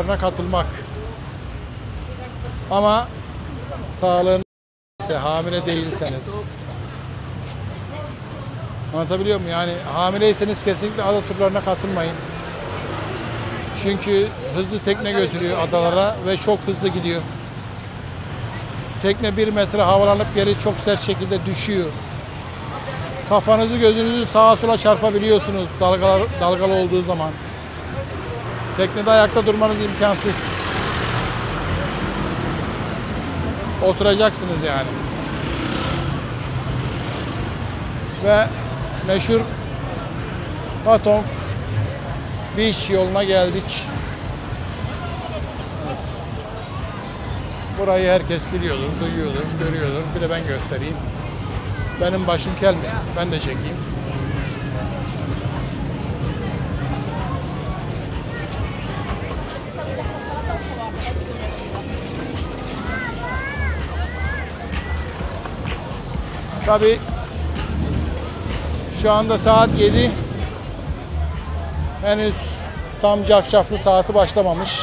katılmak. Ama sağlığın ise hamile değilseniz, anlatabiliyor muyum? Yani hamileyseniz kesinlikle ada turlarına katılmayın. Çünkü hızlı tekne götürüyor adalara ve çok hızlı gidiyor. Tekne 1 metre havalanıp geri çok sert şekilde düşüyor. Kafanızı gözünüzü sağa sola çarpabiliyorsunuz dalgalı olduğu zaman. Teknede ayakta durmanız imkansız. Oturacaksınız yani. Ve meşhur Patong Beach yoluna geldik. Evet. Burayı herkes biliyordur, duyuyordur, görüyordur. Bir de ben göstereyim. Benim başım kel mi? Ben de çekeyim. Tabii şu anda saat 7. Henüz tam cafcaflı saati başlamamış.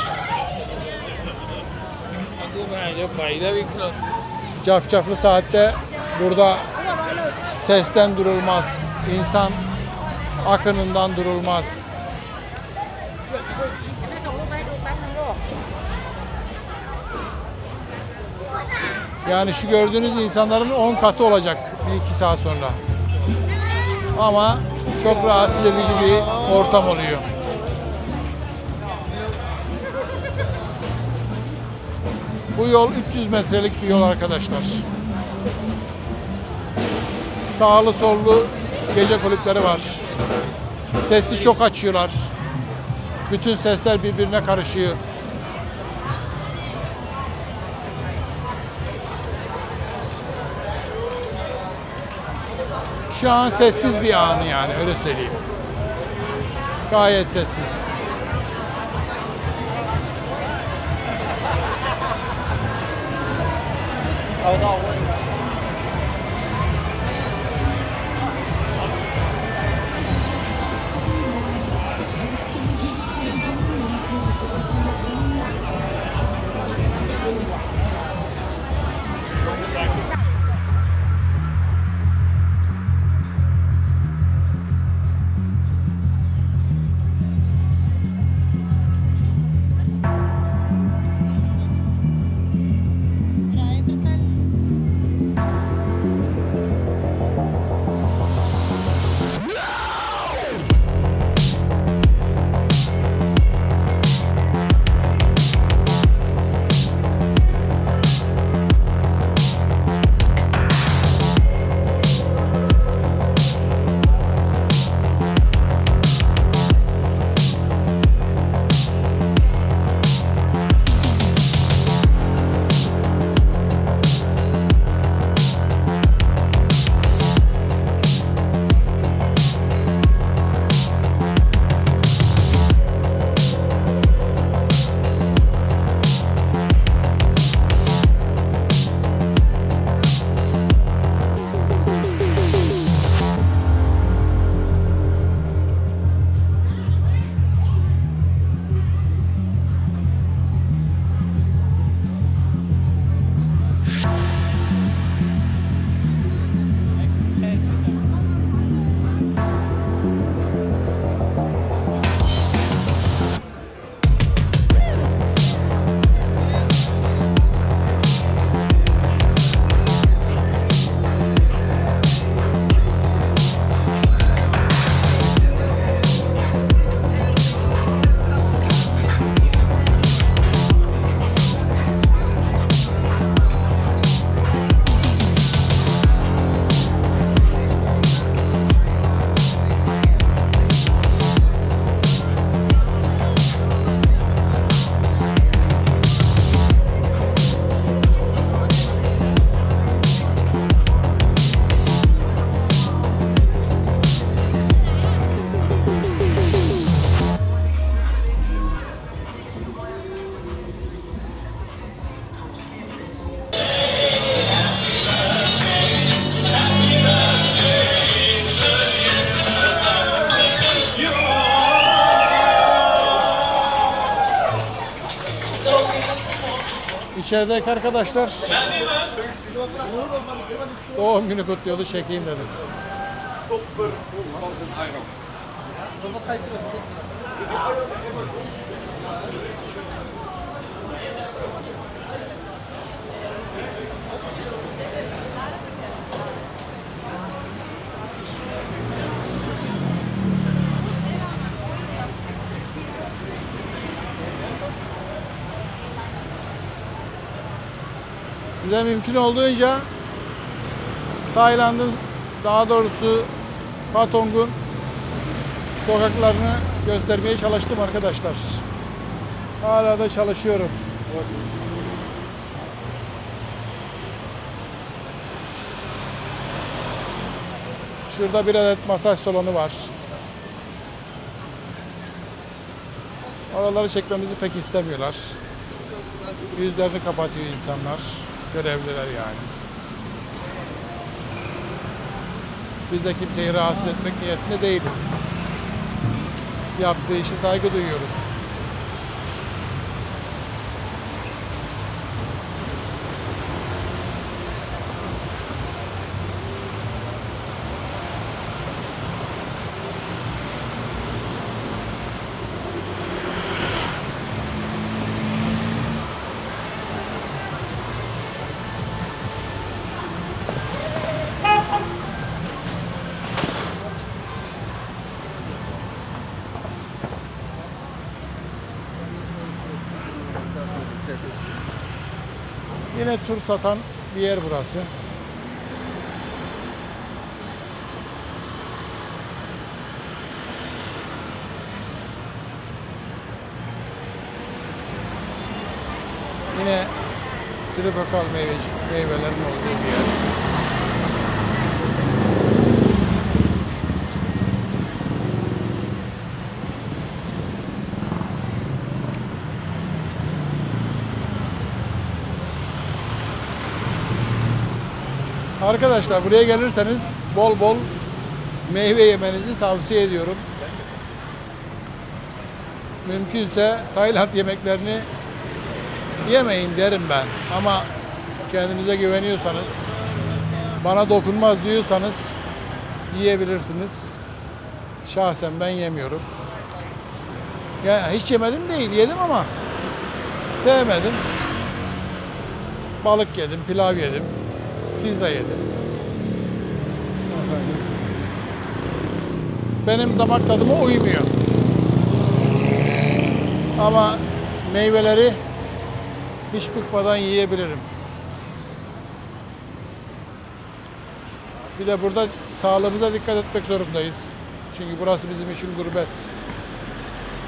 Cafcaflı saatte burada sesten durulmaz, insan akınından durulmaz. Yani şu gördüğünüz insanların 10 katı olacak 1-2 saat sonra. Ama çok rahatsız edici bir ortam oluyor. Bu yol 300 metrelik bir yol arkadaşlar. Sağlı sollu gece kulüpleri var. Sesi çok açıyorlar. Bütün sesler birbirine karışıyor. Şu an sessiz bir anı yani, öyle söyleyeyim. Gayet sessiz. İçerideki arkadaşlar doğum günü kutluyordu, çekeyim dedim. Size mümkün olduğunca Tayland'ın, daha doğrusu Patong'un sokaklarını göstermeye çalıştım arkadaşlar. Hala da çalışıyorum. Şurada bir adet masaj salonu var. Oraları çekmemizi pek istemiyorlar. Yüzlerini kapatıyor insanlar. Görevliler yani. Biz de kimseyi rahatsız etmek niyetinde değiliz. Yaptığı işe saygı duyuyoruz. Yine tur satan bir yer burası. Yine tropikal meyvelerin olduğu bir yer. Arkadaşlar buraya gelirseniz bol bol meyve yemenizi tavsiye ediyorum. Mümkünse Tayland yemeklerini yemeyin derim ben. Ama kendinize güveniyorsanız, bana dokunmaz diyorsanız yiyebilirsiniz. Şahsen ben yemiyorum. Yani hiç yemedim değil, yedim ama sevmedim. Balık yedim, pilav yedim. Pizza yedim. Efendim. Benim damak tadıma uymuyor. Ama meyveleri hiç bıkmadan yiyebilirim. Bir de burada sağlığımıza dikkat etmek zorundayız. Çünkü burası bizim için gurbet.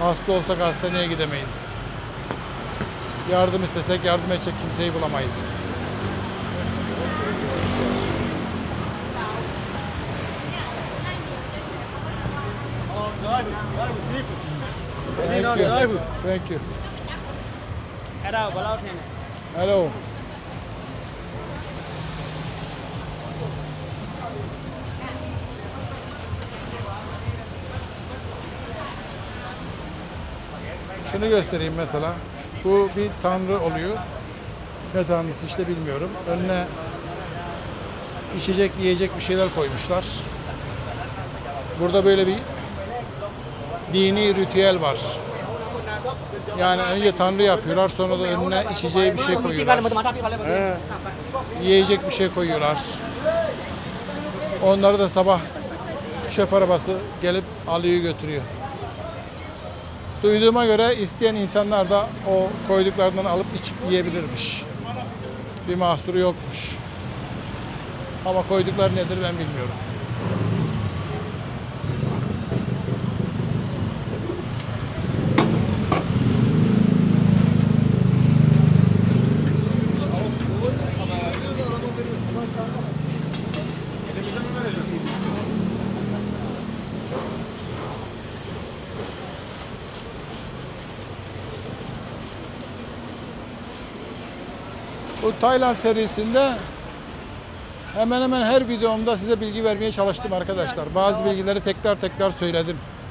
Hasta olsak hastaneye gidemeyiz. Yardım istesek yardım edecek kimseyi bulamayız. Thank you. Thank you. Hello. Şunu göstereyim mesela. Bu bir tanrı oluyor. Ne tanrısı işte bilmiyorum. Önüne içecek, yiyecek bir şeyler koymuşlar. Burada böyle bir dini ritüel var. Yani önce tanrı yapıyorlar, sonra da önüne içeceği bir şey koyuyorlar. Yiyecek bir şey koyuyorlar. Onları da sabah çöp arabası gelip alıyor götürüyor. Duyduğuma göre isteyen insanlar da o koyduklarından alıp içip yiyebilirmiş. Bir mahsuru yokmuş. Ama koydukları nedir ben bilmiyorum. Bu Tayland serisinde hemen hemen her videomda size bilgi vermeye çalıştım arkadaşlar. Bazı bilgileri tekrar tekrar söyledim.